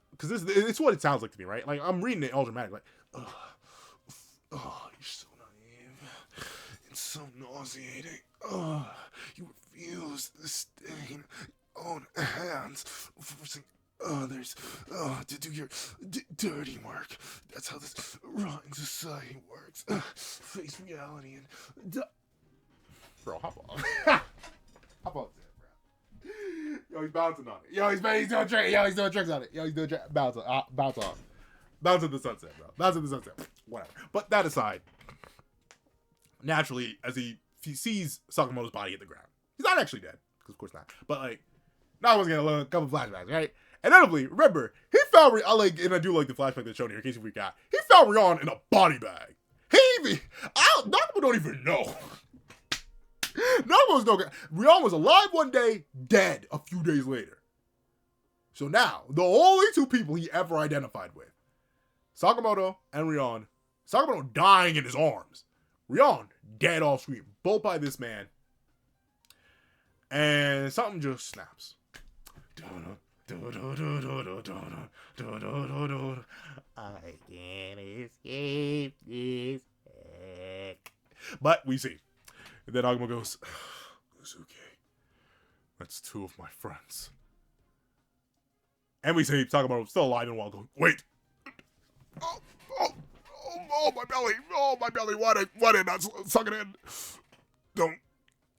because it's what it sounds like to me, right? Like I'm reading it all dramatic, like. Oh, you're so naive. It's so nauseating. Oh, you refuse the stain on hands, forcing others to do your dirty work. That's how this rotten society works. Face reality and bro, hop on. Hop on there, bro. Yo, he's bouncing on it. Yo, he's doing tricks. Yo, he's doing tricks on it. Yo, he's doing bounce on. Bounce on. Bounce at the sunset, bro. Bounce at the sunset. Whatever. But that aside, naturally, as he sees Sakamoto's body hit the ground, he's not actually dead, because of course not. But like, now I was gonna look a couple flashbacks, right? And notably, remember, he found and I do like the flashback that's shown here in case you forgot. He found Rion in a body bag. Nagumo don't even know. Nagumo's no guy. Rion was alive one day, dead a few days later. So now, the only two people he ever identified with, Sakamoto and Rion. Sakamoto dying in his arms. Rion dead off screen. Both by this man. And something just snaps. I can't escape this heck. But we see. And then Nagumo goes, Uzuki, that's two of my friends. And we see Sakamoto still alive and well going, wait. Oh, my belly. Oh, my belly. Why did I suck it in? Don't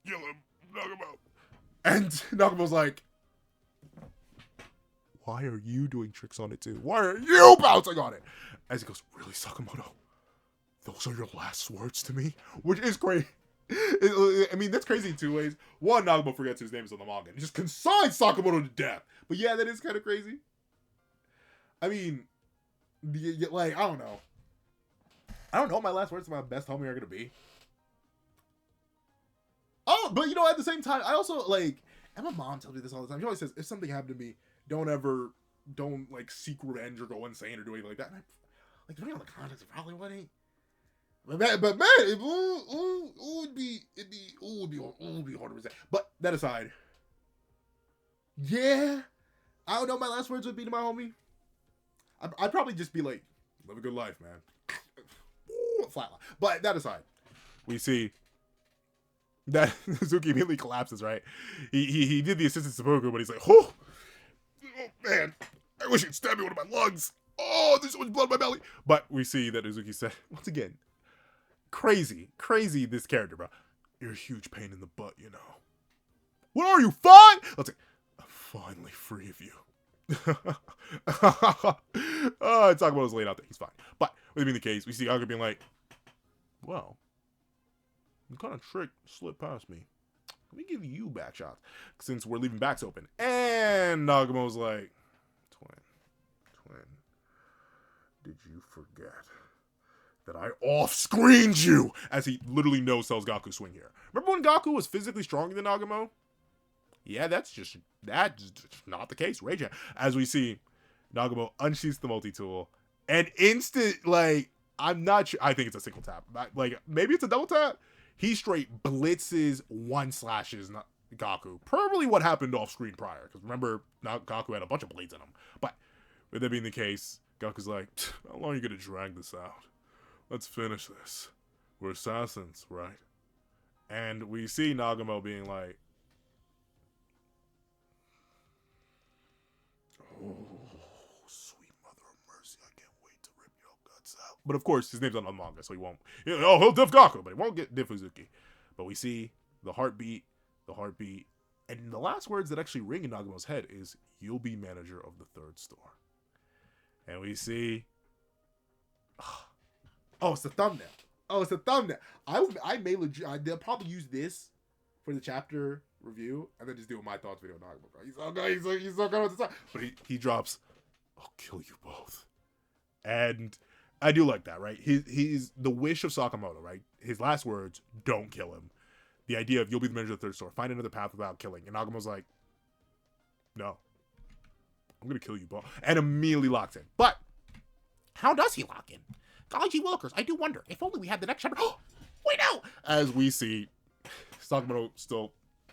kill him, Nagumo. And Nagumo's like, why are you doing tricks on it too? Why are you bouncing on it? As he goes, really, Sakamoto? Those are your last words to me? Which is crazy. I mean, that's crazy in two ways. One, Nagumo forgets his name is on the manga and just consigns Sakamoto to death. But yeah, that is kind of crazy. I mean, like, I don't know. I don't know what my last words to my best homie are going to be. Oh, but you know, at the same time, I also, like, and my mom tells me this all the time. She always says, if something happened to me, don't, like, seek revenge or go insane or do anything like that. And like, depending on the context, it probably wouldn't. But man, it would be hard to resist. But that aside, yeah, I don't know what my last words would be to my homie. I'd probably just be like, live a good life, man. Flatline. But that aside, we see that Uzuki immediately collapses, right? He did the assistant seppuku, but he's like, oh man, I wish he'd stab me with one of my lungs. Oh, oh, there's so much blood in my belly. But we see that Uzuki said, once again, crazy this character, bro. You're a huge pain in the butt, you know. What are you, fine? Let's see. I'm finally free of you. Sakamoto's laid out there. He's fine. But with being the case, we see Gaku being like, well, you kind of slipped past me. Let me give you back shots since we're leaving backs open. And Nagumo's like, twin, did you forget that I off-screened you? As he literally no-sells Gaku's swing here. Remember when Gaku was physically stronger than Nagumo? Yeah, that's just not the case. Rage. As we see, Nagumo unsheaths the multi-tool. And instant, like, I'm not sure. I think it's a single tap. Like, maybe it's a double tap. He straight blitzes, one slashes Gaku. Probably what happened off screen prior. Because remember, Gaku had a bunch of blades in him. But with that being the case, Gaku's like, how long are you going to drag this out? Let's finish this. We're assassins, right? And we see Nagumo being like, oh, sweet mother of mercy, I can't wait to rip your guts out. But of course, his name's on the manga, so he won't. He'll diff Gaku, but he won't get diff Uzuki. But we see the heartbeat, and the last words that actually ring in Nagumo's head is, you'll be manager of the third store. And we see, oh, it's the thumbnail. They'll probably use this for the chapter review and then just do my thoughts video on Nagumo, bro. He's so good. He's so good with the stuff. But he drops, I'll kill you both. And I do like that, right? He's the wish of Sakamoto, right? His last words, don't kill him. The idea of you'll be the manager of the third store. Find another path without killing. And Nagumo's like, no. I'm going to kill you both. And immediately locks in. But how does he lock in? Golly gee willikers, I do wonder. If only we had the next chapter. We know! As we see Sakamoto still,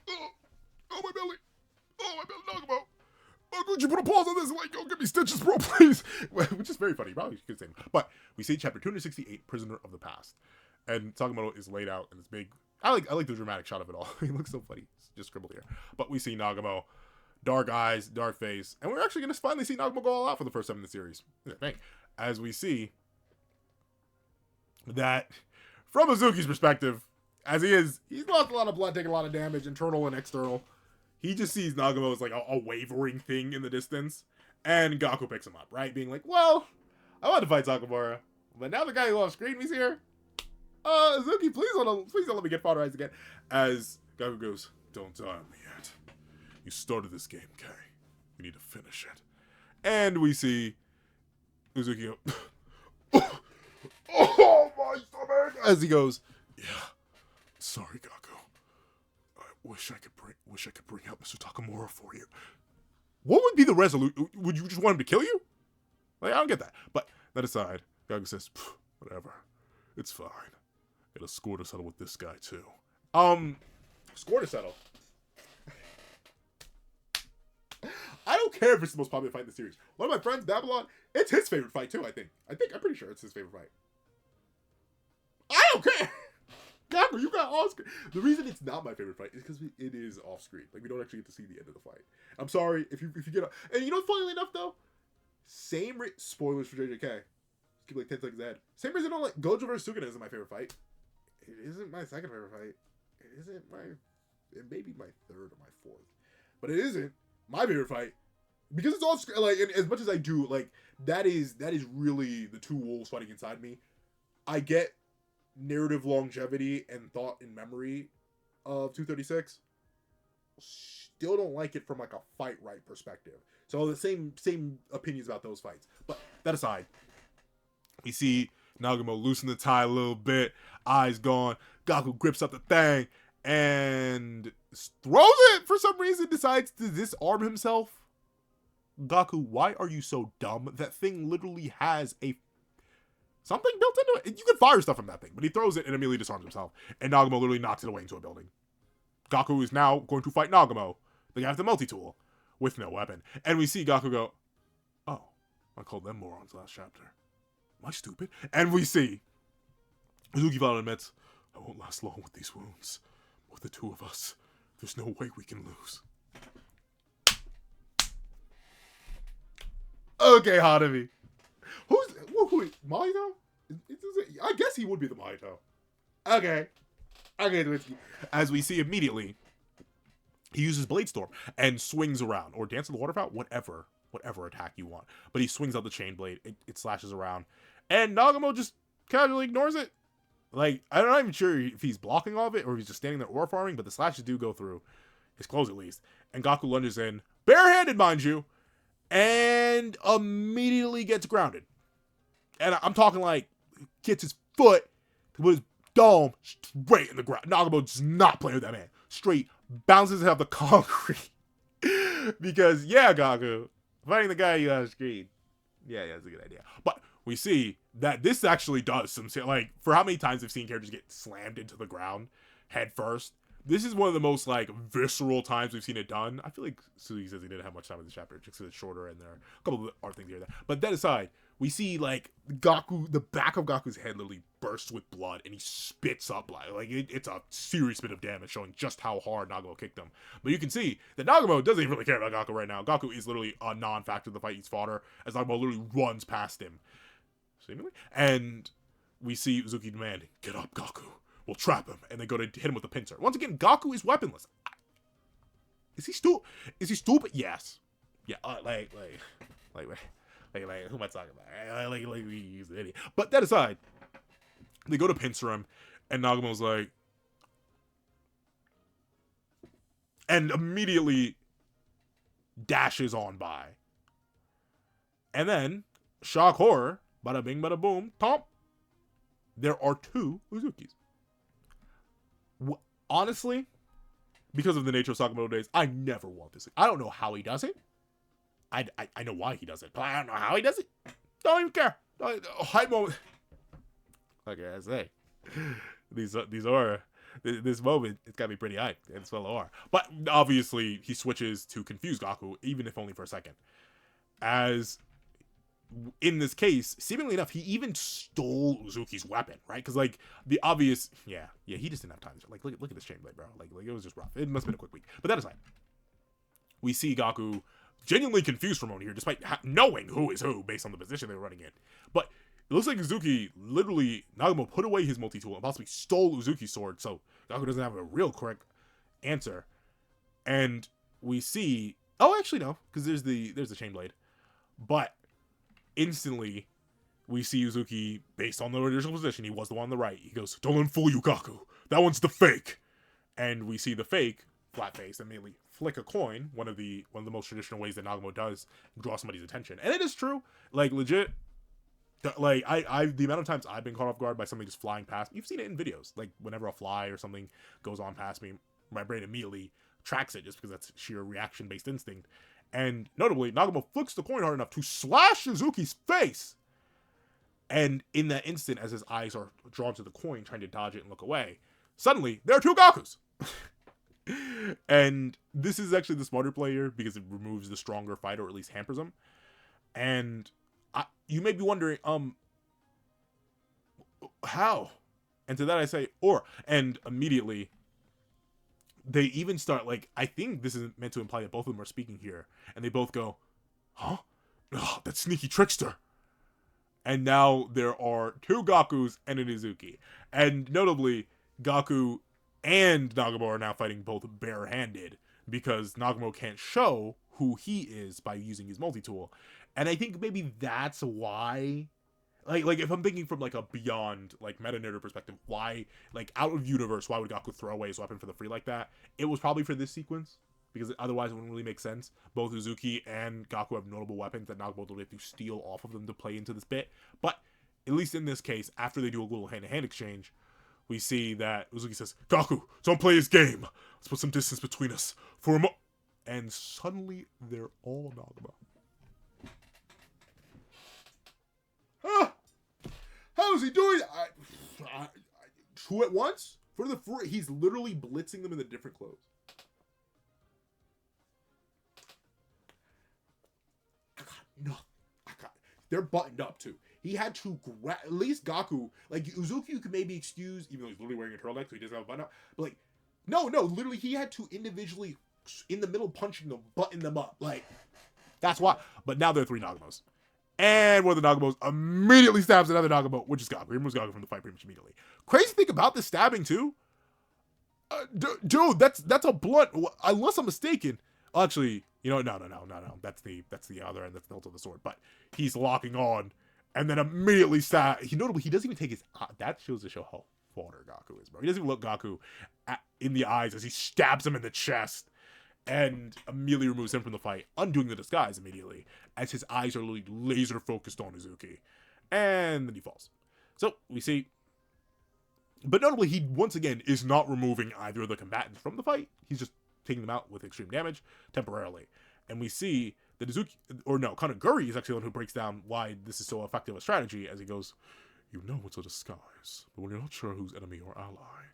oh my belly, Nagumo. Oh, could you put a pause on this? Like, go get me stitches, bro, please. Which is very funny. Probably could say. But we see chapter 268, Prisoner of the Past. And Sakamoto is laid out in this big, I like the dramatic shot of it all. He looks so funny. It's just scribbled here. But we see Nagumo, dark eyes, dark face. And we're actually going to finally see Nagumo go all out for the first time in the series. As we see that, from Uzuki's perspective, as he's lost a lot of blood, taking a lot of damage, internal and external. He just sees Nagumo as like a wavering thing in the distance. And Gaku picks him up, right? Being like, well, I want to fight Sakamoto, but now the guy who off-screened me's here. Uzuki, please don't let me get fodderized again. As Gaku goes, don't die on me yet. You started this game, Kay. We need to finish it. And we see Uzuki go, oh my stomach! As he goes, yeah, sorry, Gaku. I wish I could bring out Mr. Takamura for you. What would be the resolution? Would you just want him to kill you? Like, I don't get that. But that aside, Gaku says, whatever. It's fine. Get a score to settle with this guy, too. Score to settle. I don't care if it's the most popular fight in the series. One of my friends, Babylon, it's his favorite fight, too, I think. I'm pretty sure it's his favorite fight. I don't care! Gaku, you got Oscar. The reason it's not my favorite fight is because it is off screen. Like, we don't actually get to see the end of the fight. I'm sorry if you get up. And you know, funnily enough though, spoilers for JJK. Just keep like 10 seconds ahead. Same reason I don't like Gojo vs Sukuna isn't my favorite fight. It isn't my second favorite fight. It may be my third or my fourth, but it isn't my favorite fight because it's off screen. Like, and as much as I do, like that is really the two wolves fighting inside me. I get narrative longevity and thought and memory of 236. Still don't like it from like a fight right perspective. So the same opinions about those fights. But that aside, we see Nagumo loosen the tie a little bit, eyes gone. Gaku grips up the thing and throws it for some reason, decides to disarm himself. Gaku, why are you so dumb? That thing literally has something built into it. You can fire stuff from that thing, but he throws it and immediately disarms himself. And Nagumo literally knocks it away into a building. Gaku is now going to fight Nagumo, the guy with the multi-tool, with no weapon. And we see Gaku go, oh, I called them morons last chapter. Am I stupid? And we see Uzuki finally admits, I won't last long with these wounds. With the two of us, there's no way we can lose. Okay, Hanami. Who Mahito? I guess he would be the Mahito. Okay. Dwinsky. As we see immediately, he uses Blade Storm and swings around, or Dance of the Waterfowl, whatever attack you want. But he swings out the Chain Blade, it slashes around, and Nagumo just casually ignores it. Like, I'm not even sure if he's blocking all of it, or he's just standing there ore farming, but the slashes do go through his clothes at least. And Gaku lunges in, barehanded, mind you, and immediately gets grounded. And I'm talking like, gets his foot with his dome straight in the ground. Nagumo does not play with that man. Straight bounces off the concrete. Because, yeah, Gaku, fighting the guy you have screen. Yeah, that's a good idea. But we see that this actually does some, like, for how many times I've seen characters get slammed into the ground head first, this is one of the most, like, visceral times we've seen it done. I feel like Suzuki says he didn't have much time in this chapter, just because it's shorter and there are a couple of art things here and there. But that aside, we see, like, Gaku, the back of Gaku's head literally bursts with blood, and he spits up blood. Like, it's a serious bit of damage, showing just how hard Nagumo kicked him. But you can see that Nagumo doesn't even really care about Gaku right now. Gaku is literally a non-factor in the fight. He's fodder, as Nagumo literally runs past him. Seemingly. And we see Uzuki demanding, get up, Gaku. We'll trap him. And they go to hit him with a pincer. Once again, Gaku is weaponless. Is he stupid? Is he stupid? Yes. Yeah, who am I talking about? Like, he's an idiot. But that aside, they go to pincer him, and Nagumo's like, and immediately dashes on by. And then, shock horror, bada bing, bada boom, tomp. There are two Uzukis. Honestly, because of the nature of Sakamoto days, I never want this. I don't know how he does it. I know why he does it, but I don't know how he does it. Don't even care. Hype moment. Like I say, these are this moment. It's gotta be pretty hype, and it's well are. But obviously, he switches to confuse Gaku, even if only for a second. As in this case, seemingly enough, he even stole Uzuki's weapon, right? Because, like, the obvious, yeah, he just didn't have time. Like, look at this chain blade, bro. Like, it was just rough. It must have been a quick week. But that aside, we see Gaku genuinely confused for a moment here, despite knowing who is who based on the position they were running in. But it looks like Uzuki, literally, Nagumo put away his multi-tool and possibly stole Uzuki's sword, so Gaku doesn't have a real correct answer. And we see, oh, actually, no, because there's the chain blade. But instantly, we see Uzuki, based on the original position, he was the one on the right. He goes, don't let him fool you, Gaku. That one's the fake. And we see the fake, flat face, immediately flick a coin, one of the most traditional ways that Nagumo does, draw somebody's attention. And it is true. Like, legit, like, the amount of times I've been caught off guard by something just flying past me, you've seen it in videos. Like, whenever a fly or something goes on past me, my brain immediately tracks it, just because that's sheer reaction-based instinct. And notably, Nagumo flicks the coin hard enough to slash Uzuki's face. And in that instant, as his eyes are drawn to the coin, trying to dodge it and look away, suddenly, there are two Gakus! And this is actually the smarter player, because it removes the stronger fighter, or at least hampers him. And you may be wondering, how? And to that I say, and immediately, they even start, like, I think this is meant to imply that both of them are speaking here. And they both go, huh? Oh, that sneaky trickster. And now there are two Gakus and an Uzuki. And notably, Gaku and Nagumo are now fighting both barehanded, because Nagumo can't show who he is by using his multi-tool. And I think maybe that's why, like if I'm thinking from, like, a beyond, like, meta-narrative perspective, why, like, out of universe, why would Gaku throw away his weapon for the free like that? It was probably for this sequence, because otherwise it wouldn't really make sense. Both Uzuki and Gaku have notable weapons that Nagumo will have to steal off of them to play into this bit. But at least in this case, after they do a little hand-to-hand exchange, we see that Uzuki says, Gaku, don't play his game. Let's put some distance between us for a moment. And suddenly, they're all Nagumo. How is he doing? Two at once? For the free, he's literally blitzing them in the different clothes. No, they're buttoned up too. He had to at least Gaku, like Uzuki, you could maybe excuse, even though he's literally wearing a turtleneck, so he doesn't have a button up. But like, no, literally, he had to individually, in the middle, punching them, button them up. Like, that's why. But now there are three Nagumos, And one of the Nagumos immediately stabs another Nagumo, which is Gaku. He removes Gaku from the fight pretty much immediately. Crazy thing about this stabbing too, dude, that's a blunt. Unless I'm mistaken, actually, no. That's the other end. That's the hilt of the sword. But he's locking on, and then immediately stab. Notably, he doesn't even take his. That shows to show how fodder Gaku is, bro. He doesn't even look Gaku in the eyes as he stabs him in the chest, and immediately removes him from the fight, undoing the disguise immediately, as his eyes are literally laser focused on Uzuki, and then he falls. So we see. But notably, he once again is not removing either of the combatants from the fight. He's just taking them out with extreme damage temporarily. And we see that Kanaguri is actually the one who breaks down why this is so effective a strategy, as he goes, "You know it's a disguise, but when you're not sure who's enemy or ally,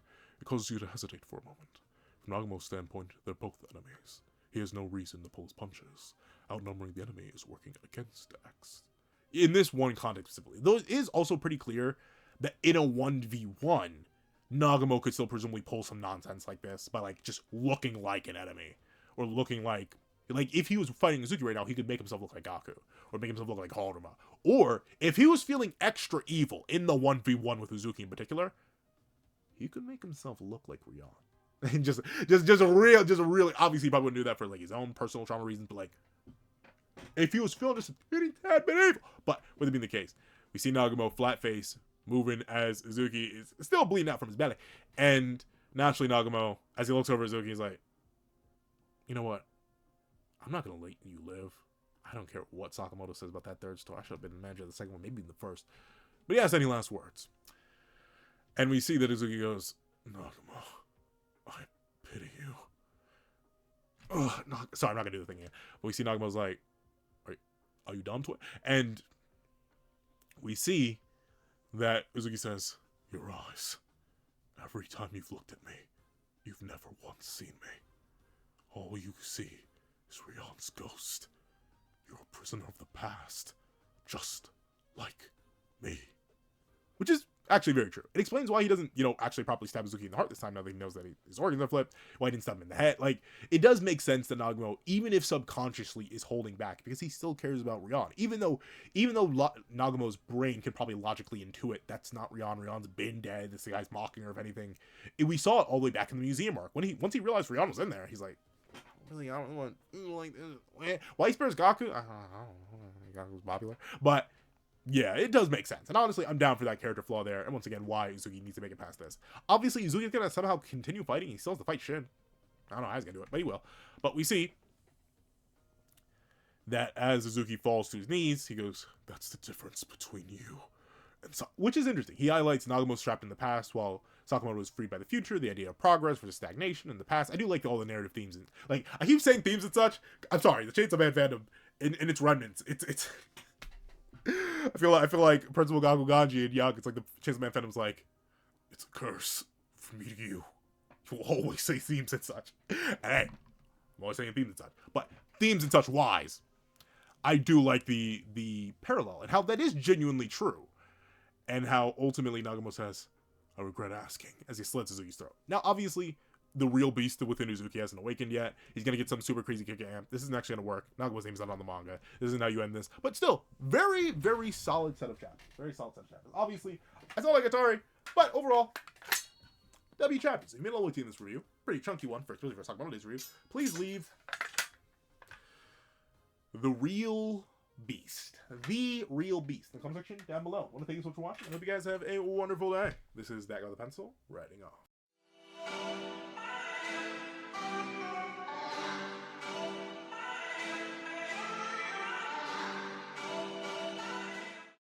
it causes you to hesitate for a moment. From Nagumo's standpoint, they're both enemies. He has no reason to pull his punches. Outnumbering the enemy is working against X." In this one context specifically, though it is also pretty clear that in a 1v1, Nagumo could still presumably pull some nonsense like this by like just looking like an enemy, or looking like if he was fighting Uzuki right now, he could make himself look like Gaku, or make himself look like Haruma, or if he was feeling extra evil in the 1v1 with Uzuki in particular, he could make himself look like Rion. And just a really obviously he probably wouldn't do that for like his own personal trauma reasons, but like if he was feeling just a pretty tad bit evil. But with it being the case, we see Nagumo flat face moving as Uzuki is still bleeding out from his belly. And naturally Nagumo, as he looks over Uzuki, he's like, "You know what? I'm not going to let you live. I don't care what Sakamoto says about that third store. I should have been the manager of the second one, maybe the first." But he has any last words. And we see that Uzuki goes, "Nagumo, I pity you." Ugh, no, sorry, I'm not going to do the thing again. But we see Nagumo's like, "Are you done to it?" And we see that Uzuki says, "Your eyes. Every time you've looked at me, you've never once seen me. All you see is Rion's ghost. You're a prisoner of the past, just like me." Which is actually very true. It explains why he doesn't, actually properly stab Uzuki in the heart this time, now that he knows that his organs are flipped, why he didn't stab him in the head. Like, it does make sense that Nagumo, even if subconsciously, is holding back, because he still cares about Rion. Even though Nagumo's brain could probably logically intuit that's not Rion. Rion's been dead. This guy's mocking her, if anything. We saw it all the way back in the museum arc. Once he realized Rion was in there, he's like, "Really, I don't want like this." Why he spares Gaku? I don't know. Gaku's popular, but yeah, it does make sense. And honestly, I'm down for that character flaw there. And once again, why Uzuki needs to make it past this. Obviously, Uzuki's gonna somehow continue fighting. He still has to fight Shin. I don't know how he's gonna do it, but he will. But we see that as Uzuki falls to his knees, he goes, "That's the difference between you." And so, which is interesting. He highlights Nagumo's trapped in the past, while Sakamoto was freed by the future, the idea of progress versus stagnation in the past. I do like all the narrative themes. And, like, I keep saying themes and such. I'm sorry, the Chainsaw Man fandom, in its remnants, it's I feel like Principal Gaku Ganji and Young, it's like the Chainsaw Man fandom's like, "It's a curse from me to you. You will always say themes and such." And hey, I'm always saying themes and such. But themes and such wise, I do like the parallel, and how that is genuinely true. And how ultimately Nagumo says, "I regret asking," as he slits Uzuki's throat. Now, obviously, the real beast within Uzuki hasn't awakened yet. He's going to get some super crazy kick at him. This isn't actually going to work. Nagumo's name's not on the manga. This isn't how you end this. But still, very, very solid set of chapters. Very solid set of chapters. Obviously, I sound like Atari, but overall, W chapters. If you made all the way to this review, pretty chunky one, especially for Sakamotodays review, please leave the real beast. The real beast. In the comment section down below. I want to thank you so much for watching. I hope you guys have a wonderful day. This is That Guy with a Pencil, writing off.